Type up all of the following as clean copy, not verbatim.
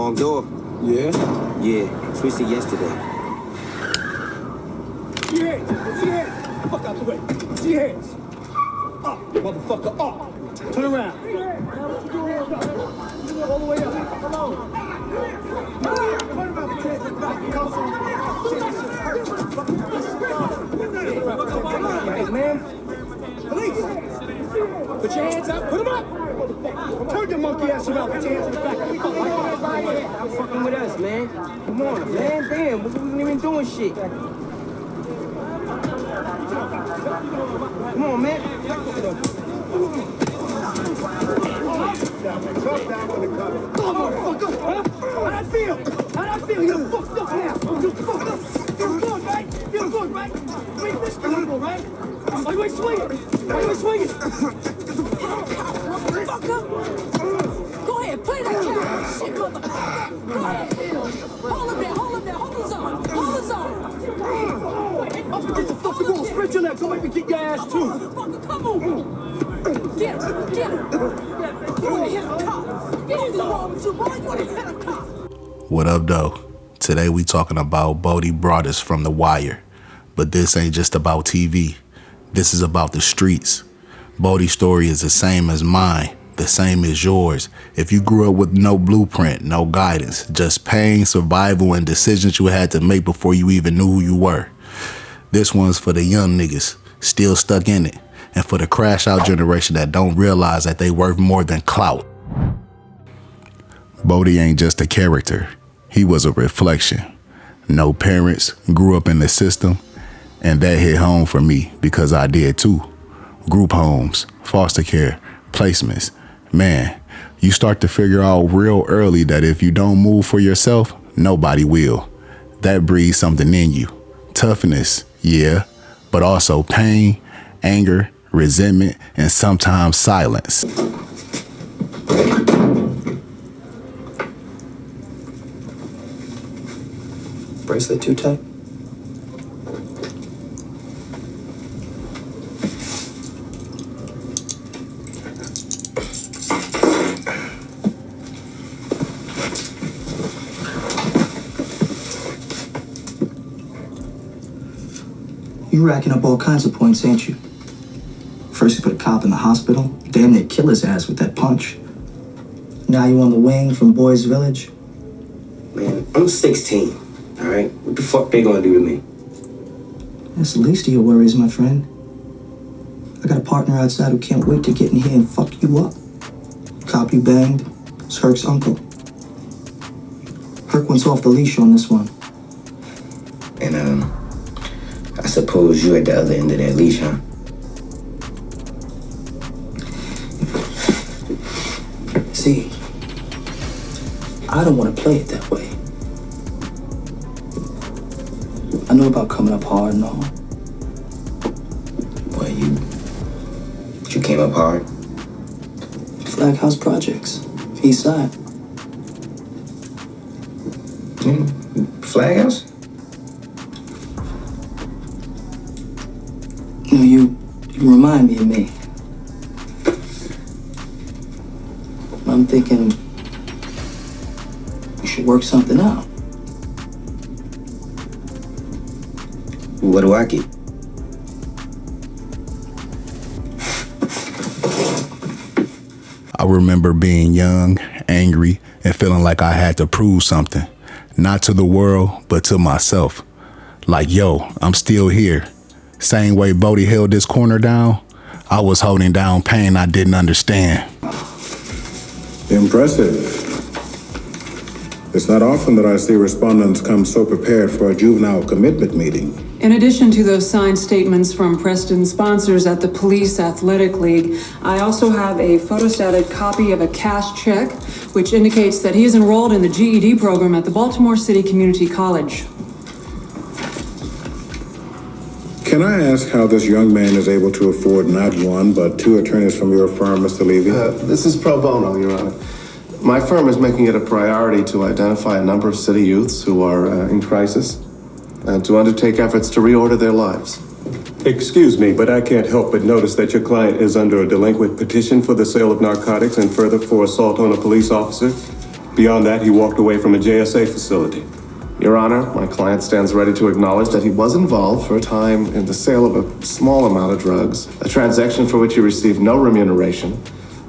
wrong door. Yeah? Yeah, switched it yesterday. See your hands! See your hands! Fuck out the way! See your hands! Up, motherfucker, up! Turn around! Now what you do, hands up! All the way up! Come on! Turn around, put your hands in the back! Hey, man! Police! Put your hands up! Put them up! Turn your monkey ass around! Put your hands in the back! Stop fucking with us, man. Come on, man. Damn, we wasn't even doing shit. Come on, man. Come on, motherfucker! How'd I feel? How'd I feel? You're fucked up now! You fucked up! Feel good, right? Feel good, right? Wait, this people, right? Why you ain't swinging? Why you ain't swinging? Fuck up! Go ahead, play that cat! Shit, motherfucker! Go ahead! Hold him there, hold him there, hold his arm! Hold his arm! Up against the fucking wall, spread your legs, don't make me kick your ass too! Motherfucker, come on! Get him! Get him! You wanna hit a cop! What's wrong with you, boy? You wanna hit a cop! What up, though? Today we talking about Bodie Broadus from The Wire. But this ain't just about TV. This is about the streets. Bodie's story is the same as mine, the same as yours. If you grew up with no blueprint, no guidance, just pain, survival, and decisions you had to make before you even knew who you were. This one's for the young niggas still stuck in it, and for the crash out generation that don't realize that they worth more than clout. Bodie ain't just a character. He was a reflection. No parents, grew up in the system, and that hit home for me because I did too. Group homes, foster care, placements. Man, you start to figure out real early that if you don't move for yourself, nobody will. That breeds something in you. Toughness, yeah, but also pain, anger, resentment, and sometimes silence. Bracelet too tight? You racking up all kinds of points, ain't you? First you put a cop in the hospital, damn near kill his ass with that punch. Now you on the wing from Boys Village? Man, I'm 16, all right? What the fuck they gonna do to me? That's the least of your worries, my friend. I got a partner outside who can't wait to get in here and fuck you up. Cop you banged is Herc's uncle. Herc wants off the leash on this one. And, I suppose you at the other end of that leash, huh? See, I don't want to play it that way. I know about coming up hard and all. Well, you came up hard. Flag House Projects, East Side. Flag House? You know, you remind me of me. I'm thinking we should work something out. What do I get? I remember being young, angry, and feeling like I had to prove something. Not to the world, but to myself. Like, yo, I'm still here. Same way Bodie held this corner down, I was holding down pain I didn't understand. Impressive. It's not often that I see respondents come so prepared for a juvenile commitment meeting. In addition to those signed statements from Preston sponsors at the Police Athletic League, I also have a photostated copy of a cash check, which indicates that he is enrolled in the GED program at the Baltimore City Community College. Can I ask how this young man is able to afford not one, but two attorneys from your firm, Mr. Levy? This is pro bono, Your Honor. My firm is making it a priority to identify a number of city youths who are in crisis and to undertake efforts to reorder their lives. Excuse me, but I can't help but notice that your client is under a delinquent petition for the sale of narcotics and further for assault on a police officer. Beyond that, he walked away from a JSA facility. Your Honor, my client stands ready to acknowledge that he was involved for a time in the sale of a small amount of drugs, a transaction for which he received no remuneration,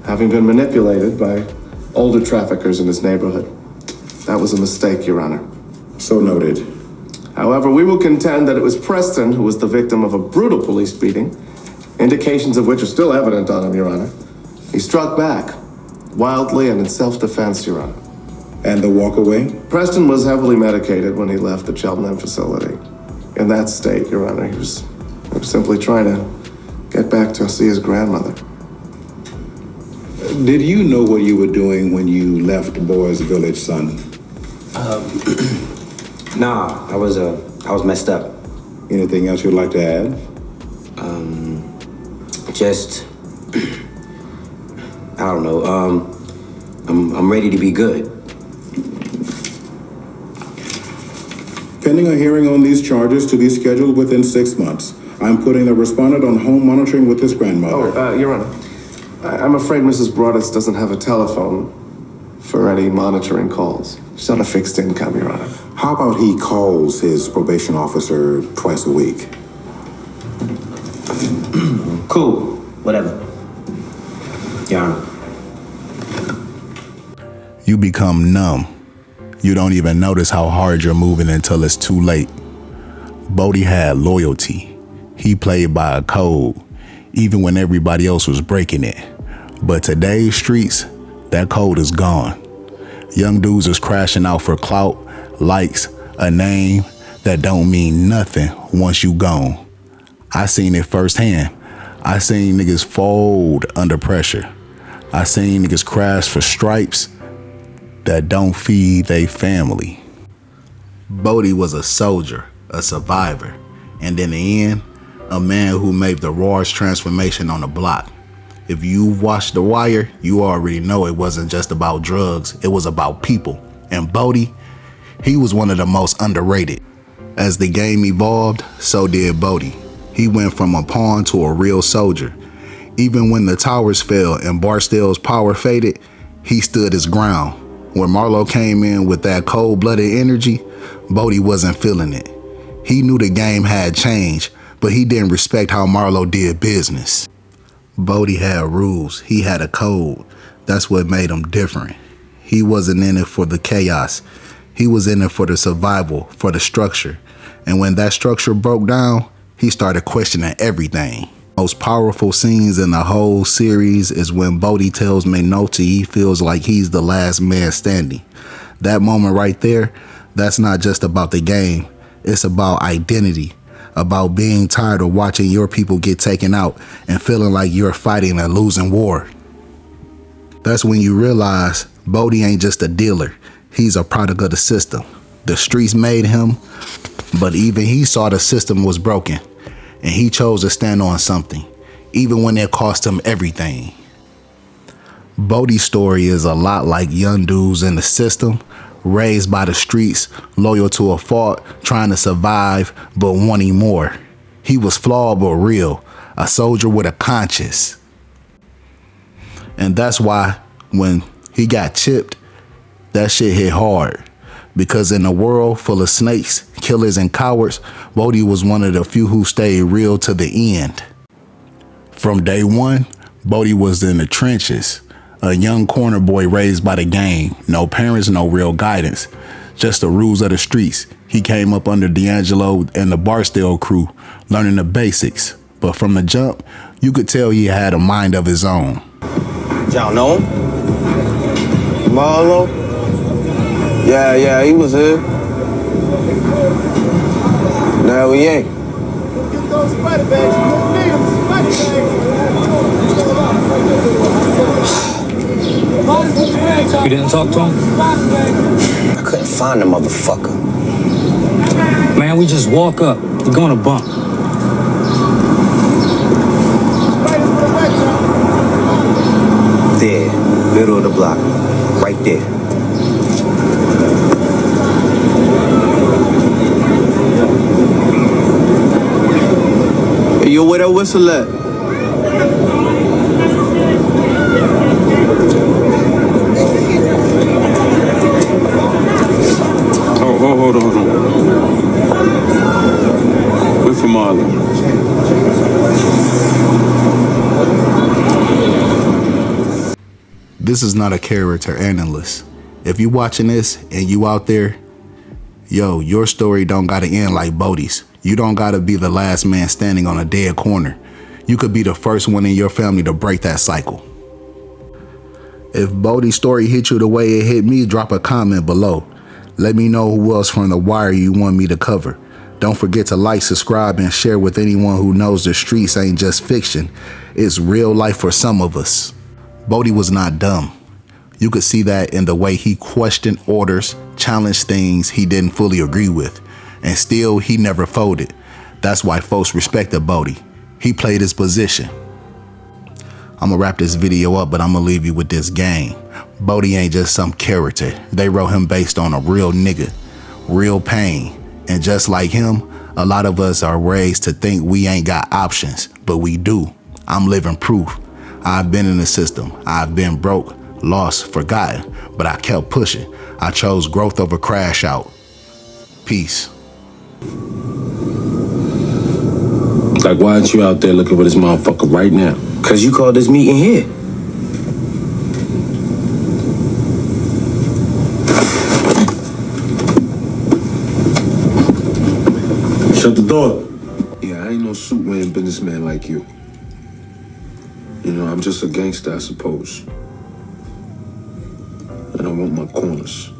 having been manipulated by older traffickers in his neighborhood. That was a mistake, Your Honor. So noted. However, we will contend that it was Preston who was the victim of a brutal police beating, indications of which are still evident on him, Your Honor. He struck back, wildly and in self-defense, Your Honor. And the walkaway? Preston was heavily medicated when he left the Cheltenham facility. In that state, Your Honor, he was simply trying to get back to see his grandmother. Did you know what you were doing when you left Boys Village, son? Nah, I was messed up. Anything else you'd like to add? Just, I don't know, I'm ready to be good. Pending a hearing on these charges to be scheduled within 6 months, I'm putting the respondent on home monitoring with his grandmother. Your Honor, I'm afraid Mrs. Broadus doesn't have a telephone for any monitoring calls. She's on a fixed income, Your Honor. How about he calls his probation officer twice a week? Cool, whatever. Your Honor. You become numb. You don't even notice how hard you're moving until it's too late. Bodie had loyalty. He played by a code, even when everybody else was breaking it. But today's streets, that code is gone. Young dudes is crashing out for clout, likes, a name that don't mean nothing once you gone. I seen it firsthand. I seen niggas fold under pressure. I seen niggas crash for stripes that don't feed they family. Bodie was a soldier, a survivor, and in the end, a man who made the rawest transformation on the block. If you've watched The Wire, you already know it wasn't just about drugs, it was about people. And Bodie, he was one of the most underrated. As the game evolved, so did Bodie. He went from a pawn to a real soldier. Even when the towers fell and Barstool's power faded, he stood his ground. When Marlowe came in with that cold-blooded energy, Bodie wasn't feeling it. He knew the game had changed, but he didn't respect how Marlowe did business. Bodie had rules. He had a code. That's what made him different. He wasn't in it for the chaos. He was in it for the survival, for the structure. And when that structure broke down, he started questioning everything. Most powerful scenes in the whole series is when Bodie tells McNulty he feels like he's the last man standing. That moment right there, that's not just about the game. It's about identity, about being tired of watching your people get taken out and feeling like you're fighting a losing war. That's when you realize Bodie ain't just a dealer. He's a product of the system. The streets made him, but even he saw the system was broken. And he chose to stand on something, even when it cost him everything. Bodie's story is a lot like young dudes in the system, raised by the streets, loyal to a fault, trying to survive, but wanting more. He was flawed but real, a soldier with a conscience. And that's why when he got chipped, that shit hit hard. Because in a world full of snakes, killers, and cowards, Bodie was one of the few who stayed real to the end. From day one, Bodie was in the trenches, a young corner boy raised by the game. No parents, no real guidance, just the rules of the streets. He came up under D'Angelo and the Barstool crew, learning the basics. But from the jump, you could tell he had a mind of his own. Y'all know him? Marlowe? Yeah, he was here. No, he ain't. Get those spider bags. You won't need them. Spider bags. You didn't talk to him? I couldn't find the motherfucker. Man, we just walk up. You're gonna bump. There, middle of the block. Right there. Hey, yo, where that whistle at? This is not a character analyst. If you watching this and you out there, yo, your story don't gotta end like Bodie's. You don't gotta be the last man standing on a dead corner. You could be the first one in your family to break that cycle. If Bodie's story hit you the way it hit me, drop a comment below. Let me know who else from The Wire you want me to cover. Don't forget to like, subscribe, and share with anyone who knows the streets ain't just fiction. It's real life for some of us. Bodie was not dumb. You could see that in the way he questioned orders, challenged things he didn't fully agree with, and still he never folded. That's why folks respected Bodie. He played his position. I'm gonna wrap this video up, but I'm gonna leave you with this game. Bodie ain't just some character. They wrote him based on a real nigga, real pain. And just like him, a lot of us are raised to think we ain't got options, but we do. I'm living proof. I've been in the system. I've been broke, lost, forgotten, but I kept pushing. I chose growth over crash out. Peace. Like, why aren't you out there looking for this motherfucker right now? Cause you called this meeting here. Shut the door. Yeah, I ain't no suit-wearing businessman like you. You know, I'm just a gangster, I suppose. And I want my corners.